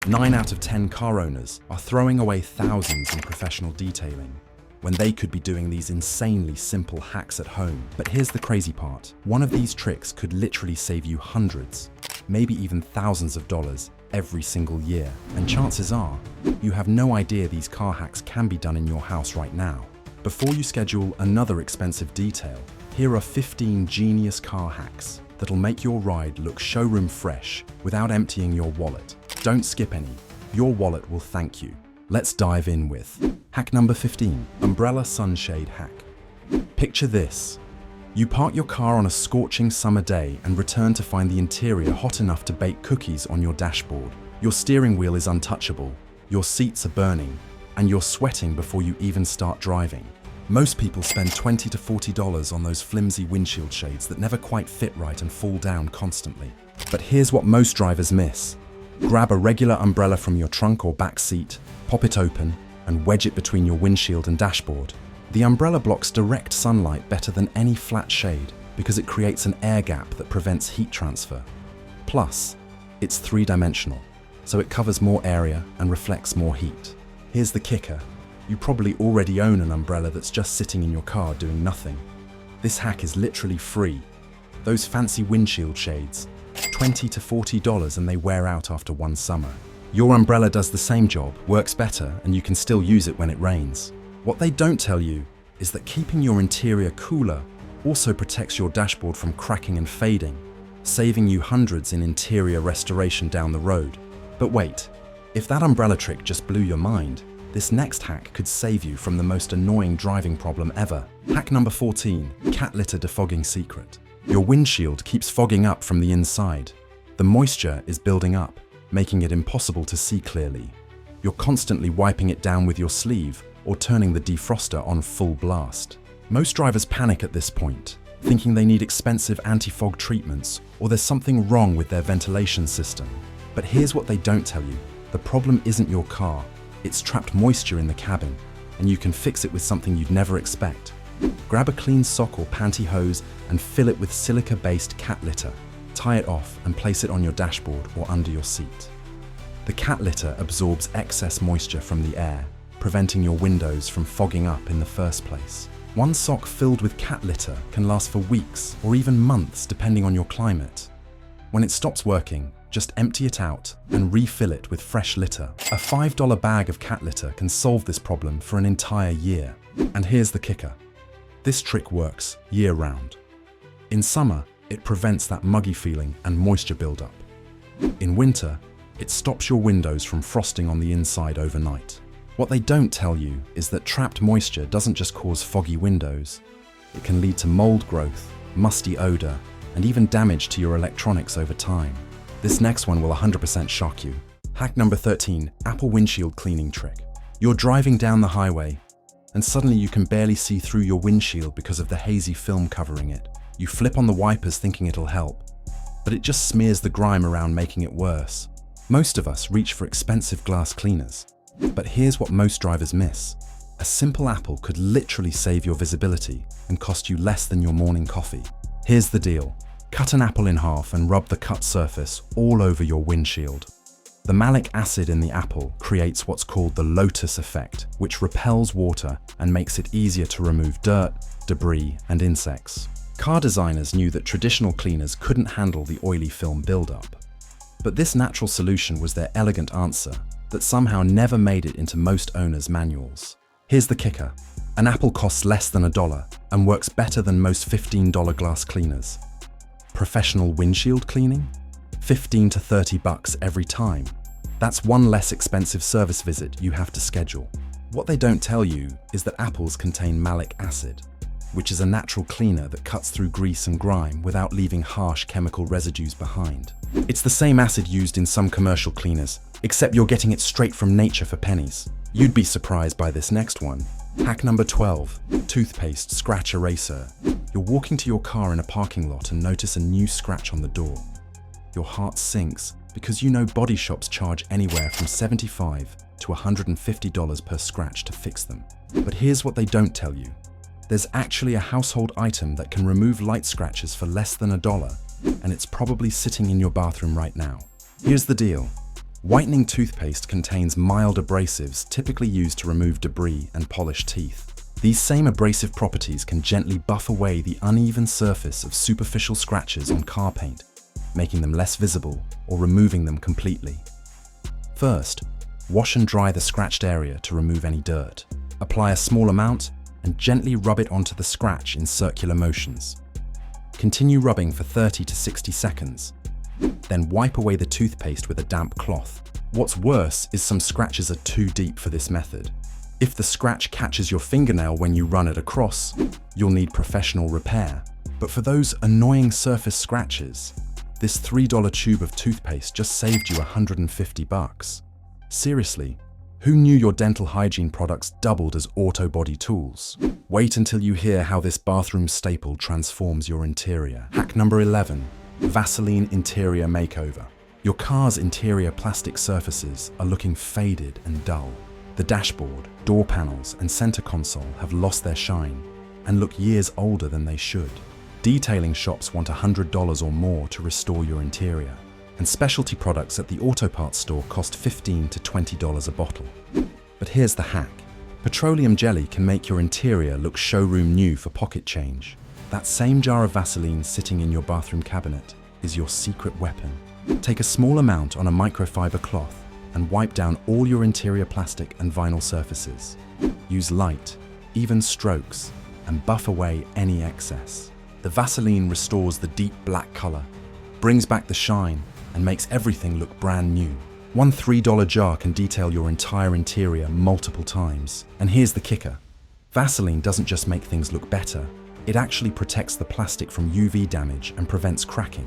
9 out of 10 car owners are throwing away thousands in professional detailing when they could be doing these insanely simple hacks at home. But here's the crazy part. One of these tricks could literally save you hundreds, maybe even thousands of dollars every single year. And chances are, you have no idea these car hacks can be done in your house right now. Before you schedule another expensive detail, here are 15 genius car hacks that'll make your ride look showroom fresh without emptying your wallet. Don't skip any. Your wallet will thank you. Let's dive in with hack number 15, umbrella sunshade hack. Picture this. You park your car on a scorching summer day and return to find the interior hot enough to bake cookies on your dashboard. Your steering wheel is untouchable, your seats are burning, and you're sweating before you even start driving. Most people spend $20 to $40 on those flimsy windshield shades that never quite fit right and fall down constantly. But here's what most drivers miss. Grab a regular umbrella from your trunk or back seat, pop it open, and wedge it between your windshield and dashboard. The umbrella blocks direct sunlight better than any flat shade because it creates an air gap that prevents heat transfer. Plus, it's three-dimensional, so it covers more area and reflects more heat. Here's the kicker. You probably already own an umbrella that's just sitting in your car doing nothing. This hack is literally free. Those fancy windshield shades, $20 to $40, and they wear out after one summer. Your umbrella does the same job, works better, and you can still use it when it rains. What they don't tell you is that keeping your interior cooler also protects your dashboard from cracking and fading, saving you hundreds in interior restoration down the road. But wait, if that umbrella trick just blew your mind, this next hack could save you from the most annoying driving problem ever. Hack number 14, cat litter defogging secret. Your windshield keeps fogging up from the inside. The moisture is building up, making it impossible to see clearly. You're constantly wiping it down with your sleeve or turning the defroster on full blast. Most drivers panic at this point, thinking they need expensive anti-fog treatments or there's something wrong with their ventilation system. But here's what they don't tell you. The problem isn't your car. It's trapped moisture in the cabin, and you can fix it with something you'd never expect. Grab a clean sock or pantyhose and fill it with silica-based cat litter. Tie it off and place it on your dashboard or under your seat. The cat litter absorbs excess moisture from the air, preventing your windows from fogging up in the first place. One sock filled with cat litter can last for weeks or even months depending on your climate. When it stops working, just empty it out and refill it with fresh litter. A $5 bag of cat litter can solve this problem for an entire year. And here's the kicker. This trick works year-round. In summer, it prevents that muggy feeling and moisture buildup. In winter, it stops your windows from frosting on the inside overnight. What they don't tell you is that trapped moisture doesn't just cause foggy windows. It can lead to mold growth, musty odor, and even damage to your electronics over time. This next one will 100% shock you. Hack number 13, Apple windshield cleaning trick. You're driving down the highway, and suddenly you can barely see through your windshield because of the hazy film covering it. You flip on the wipers thinking it'll help, but it just smears the grime around, making it worse. Most of us reach for expensive glass cleaners, but here's what most drivers miss. A simple apple could literally save your visibility and cost you less than your morning coffee. Here's the deal. Cut an apple in half and rub the cut surface all over your windshield. The malic acid in the apple creates what's called the lotus effect, which repels water and makes it easier to remove dirt, debris, and insects. Car designers knew that traditional cleaners couldn't handle the oily film buildup. But this natural solution was their elegant answer that somehow never made it into most owners' manuals. Here's the kicker. An apple costs less than $1 and works better than most $15 glass cleaners. Professional windshield cleaning? $15 to $30 every time. That's one less expensive service visit you have to schedule. What they don't tell you is that apples contain malic acid, which is a natural cleaner that cuts through grease and grime without leaving harsh chemical residues behind. It's the same acid used in some commercial cleaners, except you're getting it straight from nature for pennies. You'd be surprised by this next one. Hack number 12, toothpaste scratch eraser. You're walking to your car in a parking lot and notice a new scratch on the door. Your heart sinks because you know body shops charge anywhere from $75 to $150 per scratch to fix them. But here's what they don't tell you. There's actually a household item that can remove light scratches for less than $1, and it's probably sitting in your bathroom right now. Here's the deal. Whitening toothpaste contains mild abrasives typically used to remove debris and polish teeth. These same abrasive properties can gently buff away the uneven surface of superficial scratches on car paint, making them less visible or removing them completely. First, wash and dry the scratched area to remove any dirt. Apply a small amount and gently rub it onto the scratch in circular motions. Continue rubbing for 30 to 60 seconds. Then wipe away the toothpaste with a damp cloth. What's worse is some scratches are too deep for this method. If the scratch catches your fingernail when you run it across, you'll need professional repair. But for those annoying surface scratches, this $3 tube of toothpaste just saved you $150. Seriously, who knew your dental hygiene products doubled as auto body tools? Wait until you hear how this bathroom staple transforms your interior. Hack number 11, Vaseline Interior Makeover. Your car's interior plastic surfaces are looking faded and dull. The dashboard, door panels, and center console have lost their shine and look years older than they should. Detailing shops want $100 or more to restore your interior, and specialty products at the auto parts store cost $15 to $20 a bottle. But here's the hack. Petroleum jelly can make your interior look showroom new for pocket change. That same jar of Vaseline sitting in your bathroom cabinet is your secret weapon. Take a small amount on a microfiber cloth and wipe down all your interior plastic and vinyl surfaces. Use light, even strokes, and buff away any excess. The Vaseline restores the deep black color, brings back the shine, and makes everything look brand new. One $3 jar can detail your entire interior multiple times. And here's the kicker. Vaseline doesn't just make things look better, it actually protects the plastic from UV damage and prevents cracking.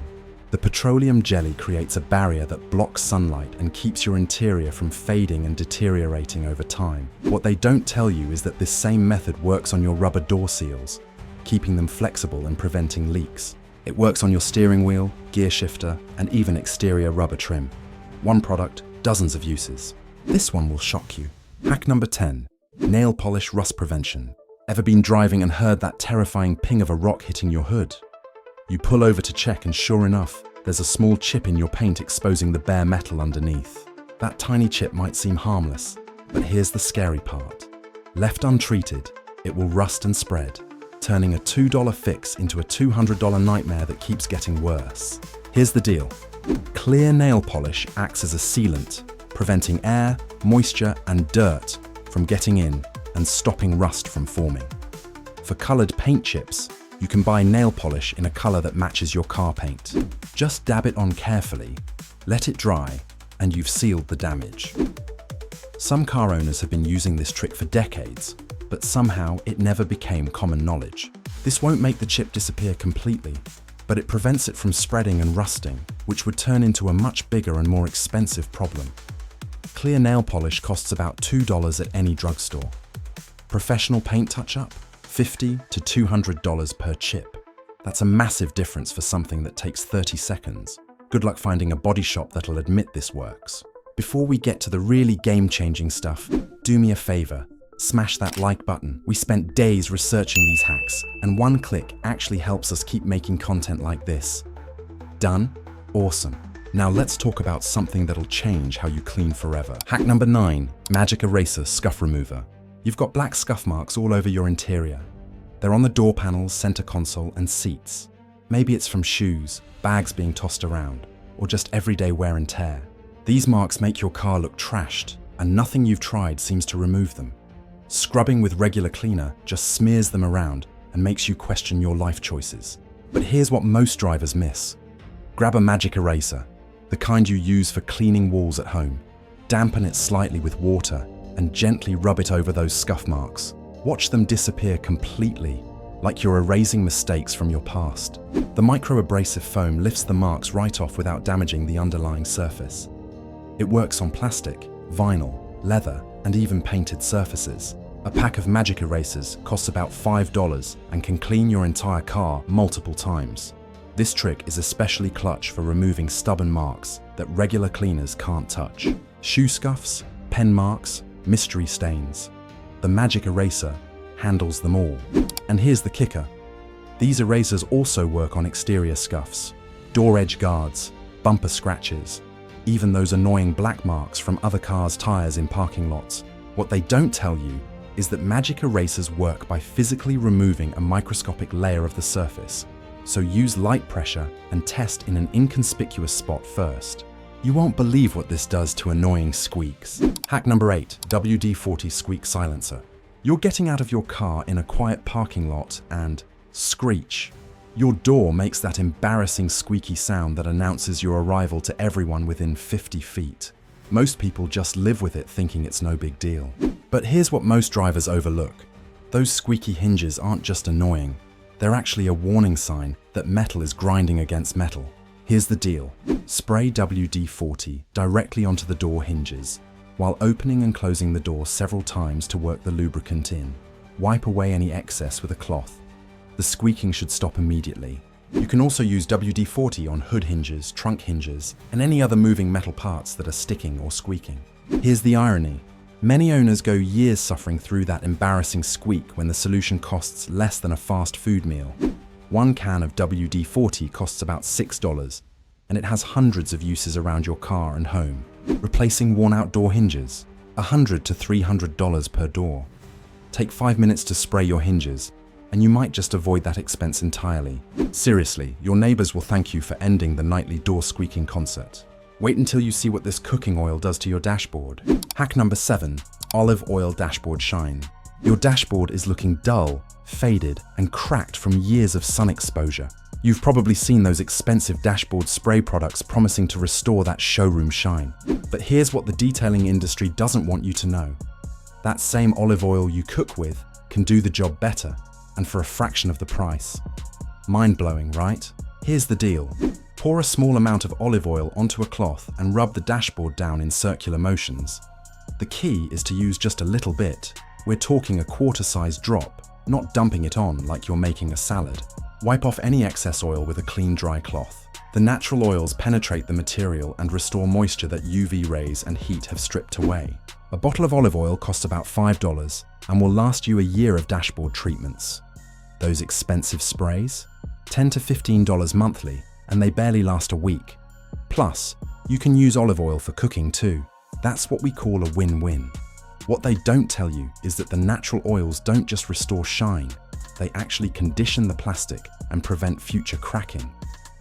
The petroleum jelly creates a barrier that blocks sunlight and keeps your interior from fading and deteriorating over time. What they don't tell you is that this same method works on your rubber door seals, keeping them flexible and preventing leaks. It works on your steering wheel, gear shifter, and even exterior rubber trim. One product, dozens of uses. This one will shock you. Hack number 10, nail polish rust prevention. Ever been driving and heard that terrifying ping of a rock hitting your hood? You pull over to check and sure enough, there's a small chip in your paint exposing the bare metal underneath. That tiny chip might seem harmless, but here's the scary part. Left untreated, it will rust and spread, turning a $2 fix into a $200 nightmare that keeps getting worse. Here's the deal. Clear nail polish acts as a sealant, preventing air, moisture, and dirt from getting in and stopping rust from forming. For colored paint chips, you can buy nail polish in a color that matches your car paint. Just dab it on carefully, let it dry, and you've sealed the damage. Some car owners have been using this trick for decades, but somehow it never became common knowledge. This won't make the chip disappear completely, but it prevents it from spreading and rusting, which would turn into a much bigger and more expensive problem. Clear nail polish costs about $2 at any drugstore. Professional paint touch-up? $50 to $200 per chip. That's a massive difference for something that takes 30 seconds. Good luck finding a body shop that'll admit this works. Before we get to the really game-changing stuff, do me a favor, smash that like button. We spent days researching these hacks, and one click actually helps us keep making content like this. Done? Awesome. Now let's talk about something that'll change how you clean forever. Hack number 9, Magic Eraser Scuff Remover. You've got black scuff marks all over your interior. They're on the door panels, center console, and seats. Maybe it's from shoes, bags being tossed around, or just everyday wear and tear. These marks make your car look trashed, and nothing you've tried seems to remove them. Scrubbing with regular cleaner just smears them around and makes you question your life choices. But here's what most drivers miss. Grab a magic eraser, the kind you use for cleaning walls at home. Dampen it slightly with water and gently rub it over those scuff marks. Watch them disappear completely, like you're erasing mistakes from your past. The micro-abrasive foam lifts the marks right off without damaging the underlying surface. It works on plastic, vinyl, leather, and even painted surfaces. A pack of magic erasers costs about $5 and can clean your entire car multiple times. This trick is especially clutch for removing stubborn marks that regular cleaners can't touch. Shoe scuffs, pen marks, mystery stains. The magic eraser handles them all. And here's the kicker. These erasers also work on exterior scuffs, door edge guards, bumper scratches, even those annoying black marks from other cars' tires in parking lots. What they don't tell you is that magic erasers work by physically removing a microscopic layer of the surface. So use light pressure and test in an inconspicuous spot first. You won't believe what this does to annoying squeaks. Hack number 8, WD-40 squeak silencer. You're getting out of your car in a quiet parking lot and screech. Your door makes that embarrassing squeaky sound that announces your arrival to everyone within 50 feet. Most people just live with it thinking it's no big deal. But here's what most drivers overlook. Those squeaky hinges aren't just annoying. They're actually a warning sign that metal is grinding against metal. Here's the deal. Spray WD-40 directly onto the door hinges, while opening and closing the door several times to work the lubricant in. Wipe away any excess with a cloth. The squeaking should stop immediately. You can also use WD-40 on hood hinges, trunk hinges, and any other moving metal parts that are sticking or squeaking. Here's the irony. Many owners go years suffering through that embarrassing squeak when the solution costs less than a fast food meal. One can of WD-40 costs about $6, and it has hundreds of uses around your car and home. Replacing worn-out door hinges, $100 to $300 per door. Take 5 minutes to spray your hinges, and you might just avoid that expense entirely. Seriously, your neighbors will thank you for ending the nightly door squeaking concert. Wait until you see what this cooking oil does to your dashboard. Hack number 7, olive oil dashboard shine. Your dashboard is looking dull, faded, and cracked from years of sun exposure. You've probably seen those expensive dashboard spray products promising to restore that showroom shine. But here's what the detailing industry doesn't want you to know. That same olive oil you cook with can do the job better, and for a fraction of the price. Mind-blowing, right? Here's the deal. Pour a small amount of olive oil onto a cloth and rub the dashboard down in circular motions. The key is to use just a little bit. We're talking a quarter-size drop, not dumping it on like you're making a salad. Wipe off any excess oil with a clean, dry cloth. The natural oils penetrate the material and restore moisture that UV rays and heat have stripped away. A bottle of olive oil costs about $5 and will last you a year of dashboard treatments. Those expensive sprays? $10 to $15 monthly, and they barely last a week. Plus, you can use olive oil for cooking too. That's what we call a win-win. What they don't tell you is that the natural oils don't just restore shine, they actually condition the plastic and prevent future cracking.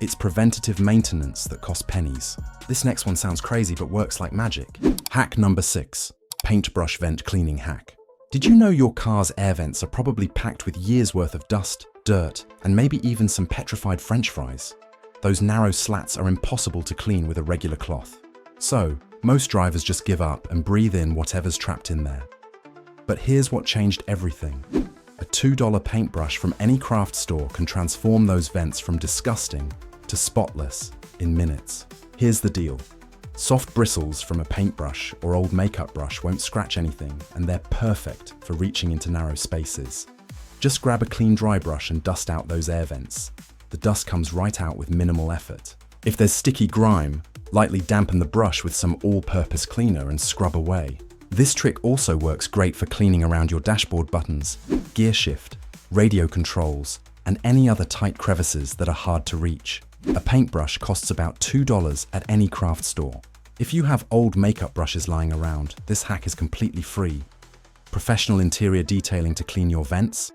It's preventative maintenance that costs pennies. This next one sounds crazy but works like magic. Hack number 6, paintbrush vent cleaning hack. Did you know your car's air vents are probably packed with years' worth of dust, dirt, and maybe even some petrified French fries? Those narrow slats are impossible to clean with a regular cloth. So, most drivers just give up and breathe in whatever's trapped in there. But here's what changed everything. A $2 paintbrush from any craft store can transform those vents from disgusting to spotless in minutes. Here's the deal. Soft bristles from a paintbrush or old makeup brush won't scratch anything, and they're perfect for reaching into narrow spaces. Just grab a clean dry brush and dust out those air vents. The dust comes right out with minimal effort. If there's sticky grime, lightly dampen the brush with some all-purpose cleaner and scrub away. This trick also works great for cleaning around your dashboard buttons, gear shift, radio controls, and any other tight crevices that are hard to reach. A paintbrush costs about $2 at any craft store. If you have old makeup brushes lying around, this hack is completely free. Professional interior detailing to clean your vents?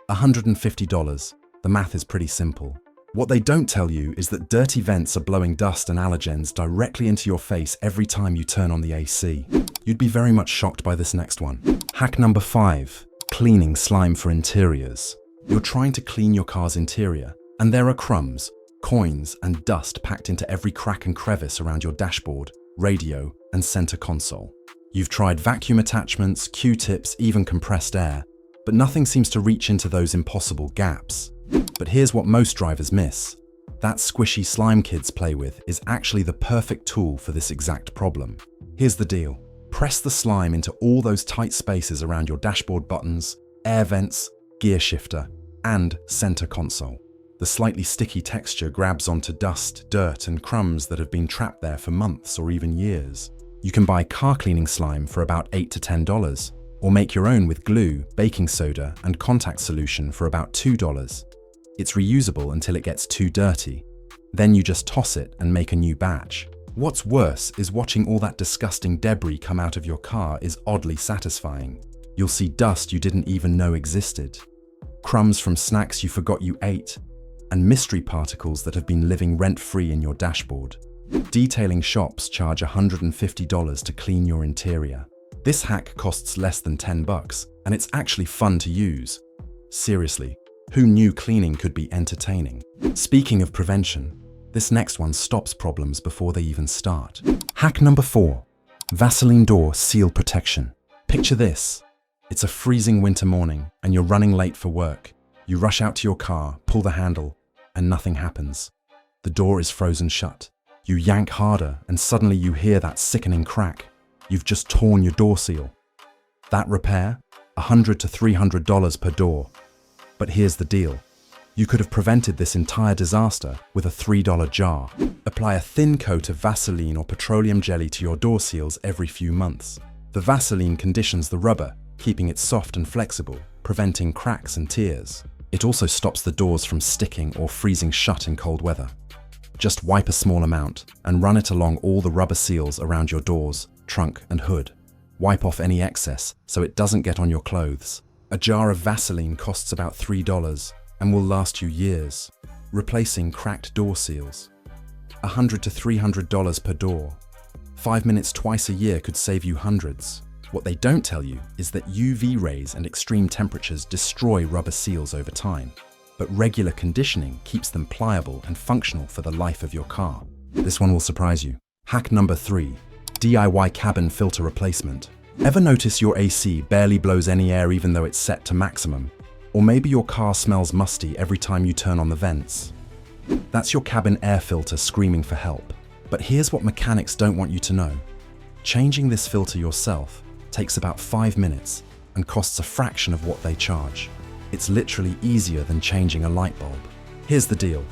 $150. The math is pretty simple. What they don't tell you is that dirty vents are blowing dust and allergens directly into your face every time you turn on the AC. You'd be very much shocked by this next one. Hack number 5, cleaning slime for interiors. You're trying to clean your car's interior, and there are crumbs, coins, and dust packed into every crack and crevice around your dashboard, radio, and center console. You've tried vacuum attachments, Q-tips, even compressed air, but nothing seems to reach into those impossible gaps. But here's what most drivers miss. That squishy slime kids play with is actually the perfect tool for this exact problem. Here's the deal. Press the slime into all those tight spaces around your dashboard buttons, air vents, gear shifter, and center console. The slightly sticky texture grabs onto dust, dirt, and crumbs that have been trapped there for months or even years. You can buy car cleaning slime for about $8 to $10, or make your own with glue, baking soda, and contact solution for about $2. It's reusable until it gets too dirty. Then you just toss it and make a new batch. What's worse is watching all that disgusting debris come out of your car is oddly satisfying. You'll see dust you didn't even know existed, crumbs from snacks you forgot you ate, and mystery particles that have been living rent-free in your dashboard. Detailing shops charge $150 to clean your interior. This hack costs less than $10, and it's actually fun to use. Seriously, who knew cleaning could be entertaining? Speaking of prevention, this next one stops problems before they even start. Hack number 4. Vaseline door seal protection. Picture this. It's a freezing winter morning and you're running late for work. You rush out to your car, pull the handle, and nothing happens. The door is frozen shut. You yank harder and suddenly you hear that sickening crack. You've just torn your door seal. That repair? $100 to $300 per door. But here's the deal. You could have prevented this entire disaster with a $3 jar. Apply a thin coat of Vaseline or petroleum jelly to your door seals every few months. The Vaseline conditions the rubber, keeping it soft and flexible, preventing cracks and tears. It also stops the doors from sticking or freezing shut in cold weather. Just wipe a small amount and run it along all the rubber seals around your doors, trunk and hood. Wipe off any excess so it doesn't get on your clothes. A jar of Vaseline costs about $3 and will last you years, replacing cracked door seals. $100 to $300 per door. 5 minutes twice a year could save you hundreds. What they don't tell you is that UV rays and extreme temperatures destroy rubber seals over time, but regular conditioning keeps them pliable and functional for the life of your car. This one will surprise you. Hack number 3. DIY cabin filter replacement. Ever notice your AC barely blows any air even though it's set to maximum? Or maybe your car smells musty every time you turn on the vents? That's your cabin air filter screaming for help. But here's what mechanics don't want you to know. Changing this filter yourself takes about 5 minutes and costs a fraction of what they charge. It's literally easier than changing a light bulb. Here's the deal.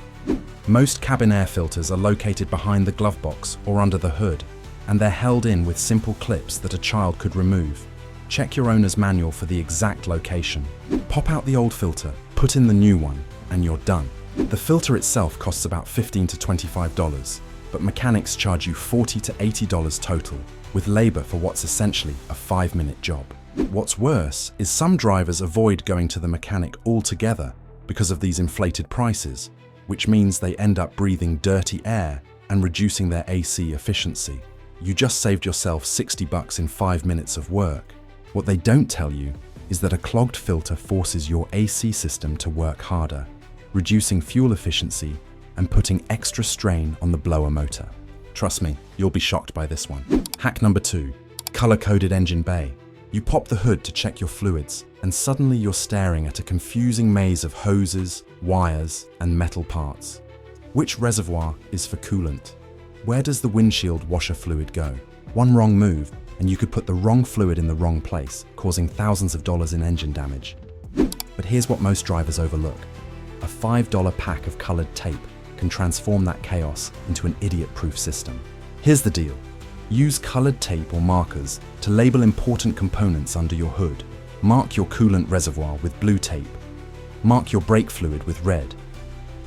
Most cabin air filters are located behind the glove box or under the hood, and they're held in with simple clips that a child could remove. Check your owner's manual for the exact location. Pop out the old filter, put in the new one, and you're done. The filter itself costs about $15 to $25, but mechanics charge you $40 to $80 total, with labor for what's essentially a 5-minute job. What's worse is some drivers avoid going to the mechanic altogether because of these inflated prices, which means they end up breathing dirty air and reducing their AC efficiency. You just saved yourself $60 in 5 minutes of work. What they don't tell you is that a clogged filter forces your AC system to work harder, reducing fuel efficiency and putting extra strain on the blower motor. Trust me, you'll be shocked by this one. Hack number 2. Color-coded engine bay. You pop the hood to check your fluids, and suddenly you're staring at a confusing maze of hoses, wires, and metal parts. Which reservoir is for coolant? Where does the windshield washer fluid go? One wrong move, and you could put the wrong fluid in the wrong place, causing thousands of dollars in engine damage. But here's what most drivers overlook. A $5 pack of colored tape can transform that chaos into an idiot-proof system. Here's the deal. Use colored tape or markers to label important components under your hood. Mark your coolant reservoir with blue tape. Mark your brake fluid with red.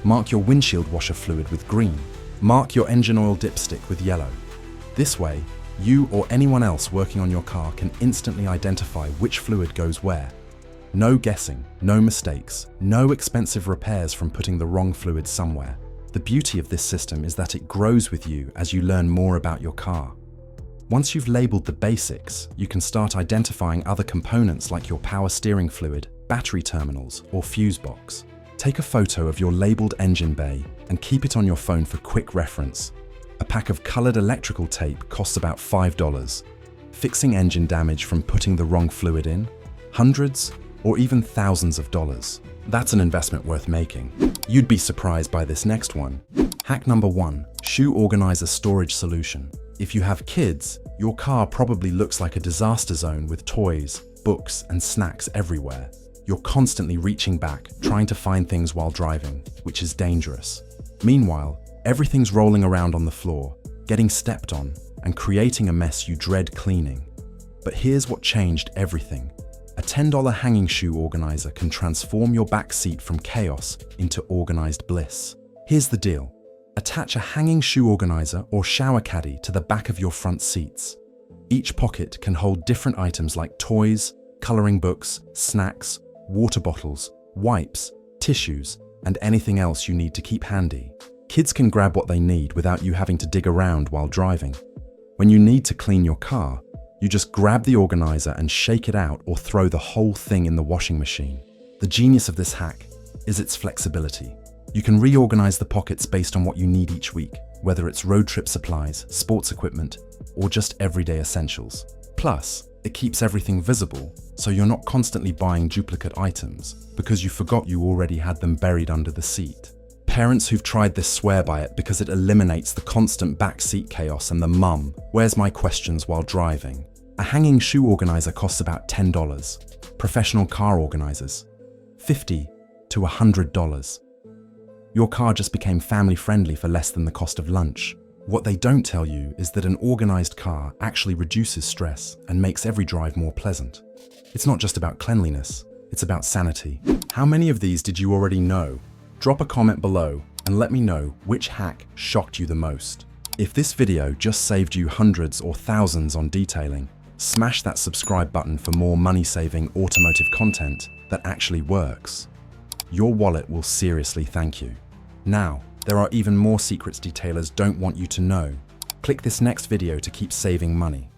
Mark your windshield washer fluid with green. Mark your engine oil dipstick with yellow. This way, you or anyone else working on your car can instantly identify which fluid goes where. No guessing, no mistakes, no expensive repairs from putting the wrong fluid somewhere. The beauty of this system is that it grows with you as you learn more about your car. Once you've labeled the basics, you can start identifying other components like your power steering fluid, battery terminals, or fuse box. Take a photo of your labeled engine bay and keep it on your phone for quick reference. A pack of colored electrical tape costs about $5. Fixing engine damage from putting the wrong fluid in? Hundreds or even thousands of dollars. That's an investment worth making. You'd be surprised by this next one. Hack number 1, shoe organizer storage solution. If you have kids, your car probably looks like a disaster zone with toys, books, and snacks everywhere. You're constantly reaching back, trying to find things while driving, which is dangerous. Meanwhile, everything's rolling around on the floor, getting stepped on, and creating a mess you dread cleaning. But here's what changed everything. A $10 hanging shoe organizer can transform your back seat from chaos into organized bliss. Here's the deal. Attach a hanging shoe organizer or shower caddy to the back of your front seats. Each pocket can hold different items like toys, coloring books, snacks, water bottles, wipes, tissues, and anything else you need to keep handy. Kids can grab what they need without you having to dig around while driving. When you need to clean your car, you just grab the organizer and shake it out or throw the whole thing in the washing machine. The genius of this hack is its flexibility. You can reorganize the pockets based on what you need each week, whether it's road trip supplies, sports equipment, or just everyday essentials. Plus, it keeps everything visible, so you're not constantly buying duplicate items because you forgot you already had them buried under the seat. Parents who've tried this swear by it because it eliminates the constant backseat chaos and the "Mum, where's my questions" while driving. A hanging shoe organizer costs about $10. Professional car organizers, $50 to $100. Your car just became family-friendly for less than the cost of lunch. What they don't tell you is that an organized car actually reduces stress and makes every drive more pleasant. It's not just about cleanliness, it's about sanity. How many of these did you already know? Drop a comment below and let me know which hack shocked you the most. If this video just saved you hundreds or thousands on detailing, smash that subscribe button for more money-saving automotive content that actually works. Your wallet will seriously thank you. Now, there are even more secrets detailers don't want you to know. Click this next video to keep saving money.